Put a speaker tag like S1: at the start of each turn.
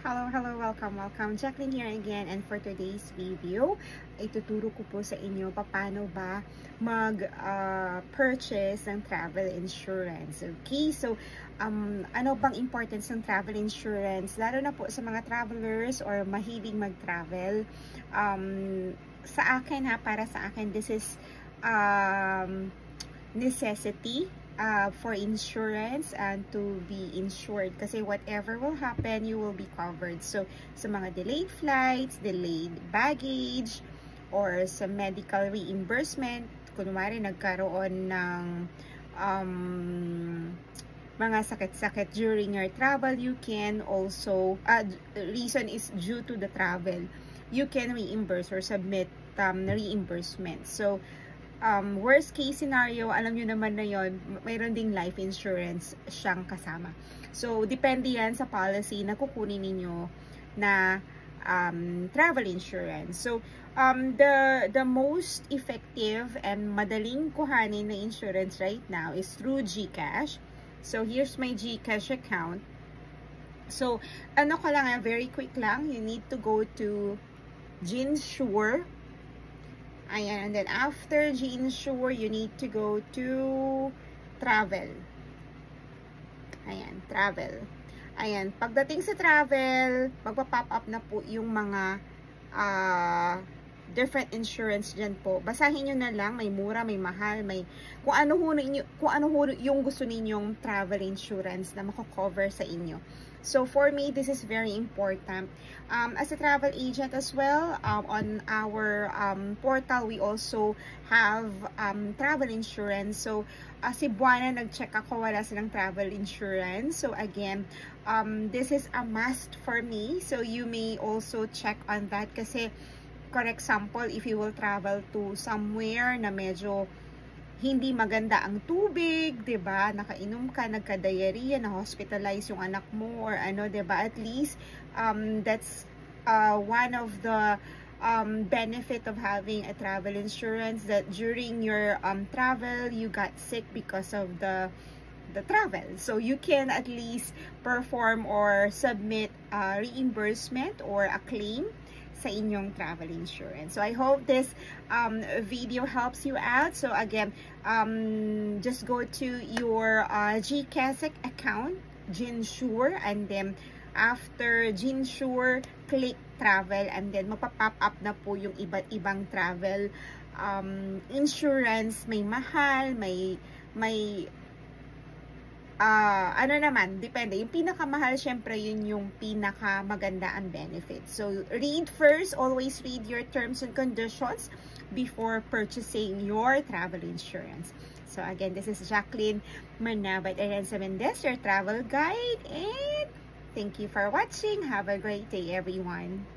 S1: Hello, welcome. Jacqueline here again, and for today's video, ituturo ko po sa inyo paano ba mag-purchase ng travel insurance. Okay, so ano bang importance ng travel insurance, lalo na po sa mga travelers or mahilig mag-travel. Para sa akin, this is necessity for insurance and to be insured, kasi whatever will happen, you will be covered. So sa mga delayed flights, delayed baggage, or sa medical reimbursement, kunwari nagkaroon ng mga sakit-sakit during your travel, you can also, reason is due to the travel, you can reimburse or submit reimbursement. So worst case scenario, alam nyo naman na yon, mayroon ding life insurance siyang kasama. So depende yan sa policy na kukunin ninyo na travel insurance. So the most effective and madaling kuhanin na insurance right now is through GCash. So here's my GCash account. So ano ko lang, very quick lang, you need to go to GInsure. Ayan, and then after GInsure, you need to go to travel. Ayan, travel. Ayan, pagdating sa travel, magpa-pop up na po yung mga different insurance dyan po. Basahin nyo na lang, may mura, may mahal, may kung ano yung gusto ninyong travel insurance na mako-cover sa inyo. So for me, this is very important. As a travel agent as well, on our portal, we also have travel insurance. So Cebuana, nag-check ako, wala silang travel insurance. So again, this is a must for me. So you may also check on that, kasi for example, if you will travel to somewhere na medyo hindi maganda ang tubig, 'di ba? Nakainom ka, nagka-diarrhea, na-hospitalize yung anak mo or ano, 'di ba? At least that's one of the benefit of having a travel insurance, that during your travel you got sick because of the travel. So you can at least perform or submit reimbursement or a claim sa inyong travel insurance. So I hope this video helps you out. So again, just go to your GCash account, GInsure, and then after GInsure, click travel, and then magpa-pop up na po yung iba't ibang travel insurance. May mahal, may ano naman, depende. Yung pinakamahal, syempre, yun yung pinakamaganda ang benefit. So, read first. Always read your terms and conditions before purchasing your travel insurance. So, again, this is Jacqueline Manabat Aranza Mendez, your travel guide. And thank you for watching. Have a great day, everyone.